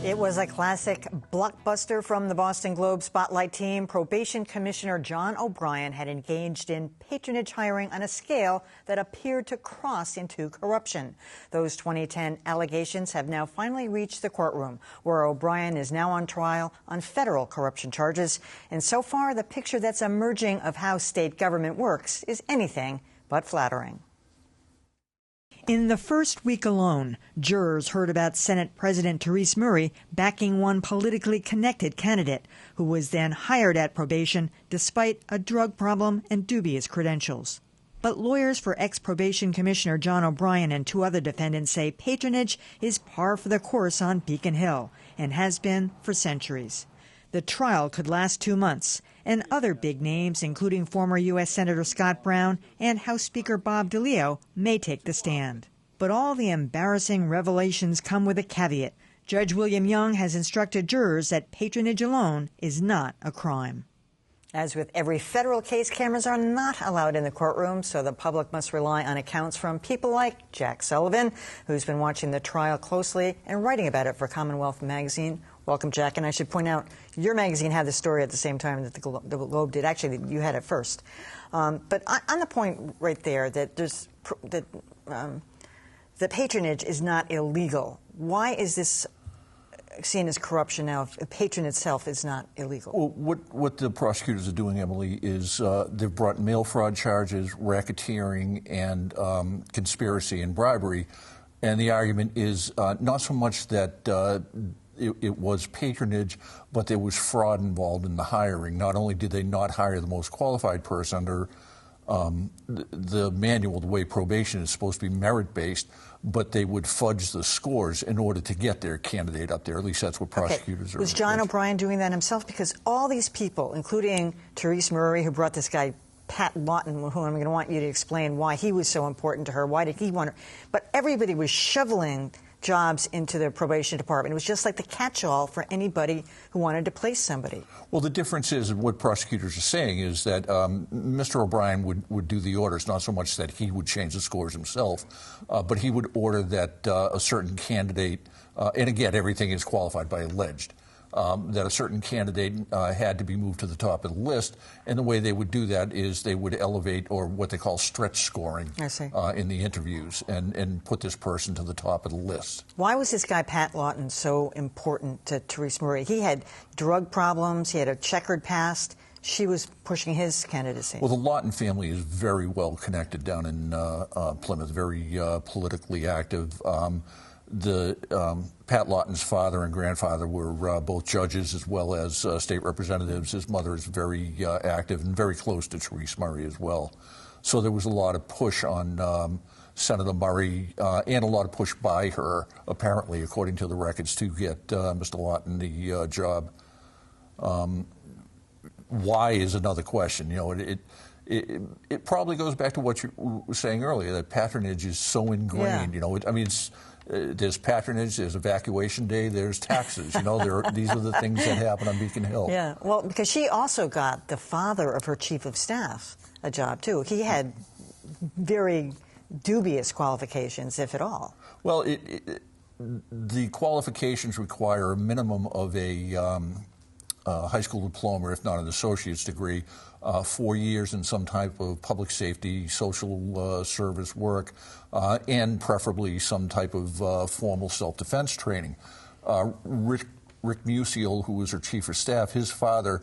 It was a classic blockbuster from the Boston Globe Spotlight team. Probation Commissioner John O'Brien had engaged in patronage hiring on a scale that appeared to cross into corruption. Those 2010 allegations have now finally reached the courtroom, where O'Brien is now on trial on federal corruption charges. And so far, the picture that's emerging of how state government works is anything but flattering. In the first week alone, jurors heard about Senate President Therese Murray backing one politically connected candidate who was then hired at probation despite a drug problem and dubious credentials. But lawyers for ex-probation Commissioner John O'Brien and two other defendants say patronage is par for the course on Beacon Hill and has been for centuries. The trial could last 2 months, and other big names, including former U.S. Senator Scott Brown and House Speaker Bob DeLeo, may take the stand. But all the embarrassing revelations come with a caveat. Judge William Young has instructed jurors that patronage alone is not a crime. As with every federal case, cameras are not allowed in the courtroom, so the public must rely on accounts from people like Jack Sullivan, who's been watching the trial closely and writing about it for Commonwealth magazine. Welcome, Jack. And I should point out, your magazine had the story at the same time that the Globe did. Actually, you had it first. But on the point right there that the patronage is not illegal, why is this seen as corruption now if the patron itself is not illegal? Well, what the prosecutors are doing, Emily, is they've brought mail fraud charges, racketeering, and conspiracy and bribery. And the argument is not so much that it was patronage, but there was fraud involved in the hiring. Not only did they not hire the most qualified person under the manual, the way probation is supposed to be merit-based, but they would fudge the scores in order to get their candidate up there. At least that's what prosecutors are. Was John O'Brien doing that himself? Because all these people, including Therese Murray, who brought this guy Pat Lawton, who I'm going to want you to explain why he was so important to her, why did he want her, but everybody was shoveling jobs into the probation department. It was just like the catch-all for anybody who wanted to place somebody. Well, the difference is what prosecutors are saying is that Mr. O'Brien would do the orders, not so much that he would change the scores himself, but he would order that a certain candidate, and again, everything is qualified by alleged, that a certain candidate had to be moved to the top of the list. And the way they would do that is they would elevate, or what they call stretch scoring, in the interviews, and put this person to the top of the list. Why was this guy Pat Lawton so important to Therese Murray? He had drug problems, he had a checkered past. She was pushing his candidacy. Well, the Lawton family is very well connected down in Plymouth, very politically active. Pat Lawton's father and grandfather were both judges as well as state representatives. His mother is very active and very close to Therese Murray as well. So there was a lot of push on Senator Murray and a lot of push by her, apparently, according to the records, to get Mr. Lawton the job. Why is another question. You know, it probably goes back to what you were saying earlier, that patronage is so ingrained. You know, there's patronage, there's evacuation day, there's taxes. You know, these are the things that happen on Beacon Hill. Yeah, well, because she also got the father of her chief of staff a job, too. He had very dubious qualifications, if at all. Well, the qualifications require a minimum of a high school diploma, if not an associate's degree, 4 years in some type of public safety, social service work, and preferably some type of formal self-defense training. Rick Musial, who was her chief of staff, his father,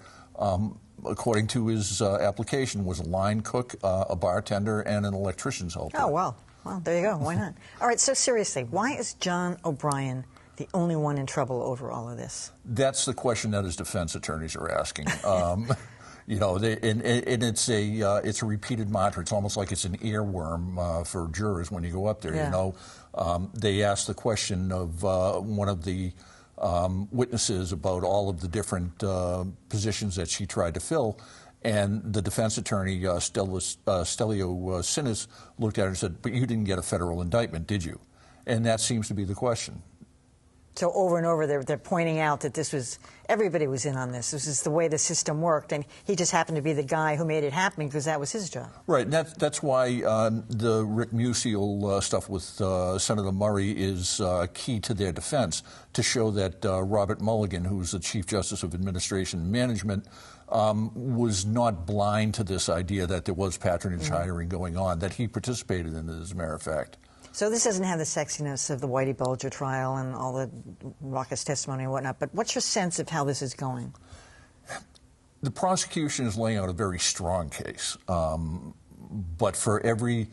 according to his application, was a line cook, a bartender, and an electrician's helper. Oh, well, there you go. Why not? All right, so seriously, why is John O'Brien the only one in trouble over all of this? That's the question that his defense attorneys are asking. You know, and it's a repeated mantra. It's almost like it's an earworm for jurors when you go up there. Yeah. You know, they asked the question of one of the witnesses about all of the different positions that she tried to fill, and the defense attorney Stelio Sinis looked at her and said, "But you didn't get a federal indictment, did you?" And that seems to be the question. So over and over, they're pointing out that everybody was in on this. This is the way the system worked, and he just happened to be the guy who made it happen because that was his job. Right, and that's why the Rick Musial stuff with Senator Murray is key to their defense, to show that Robert Mulligan, who's the Chief Justice of Administration and Management, was not blind to this idea that there was patronage hiring going on, that he participated in it, as a matter of fact. So this doesn't have the sexiness of the Whitey Bulger trial and all the raucous testimony and whatnot, but what's your sense of how this is going? The prosecution is laying out a very strong case, but for every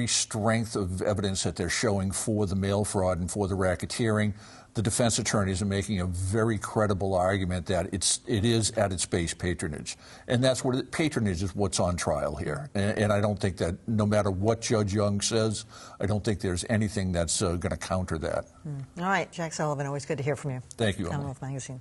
strength of evidence that they're showing for the mail fraud and for the racketeering, the defense attorneys are making a very credible argument that it is at its base patronage. And that's what patronage is, what's on trial here. And I don't think that, no matter what Judge Young says, I don't think there's anything that's going to counter that. All right, Jack Sullivan, always good to hear from you. Thank you, Emily. Commonwealth Magazine.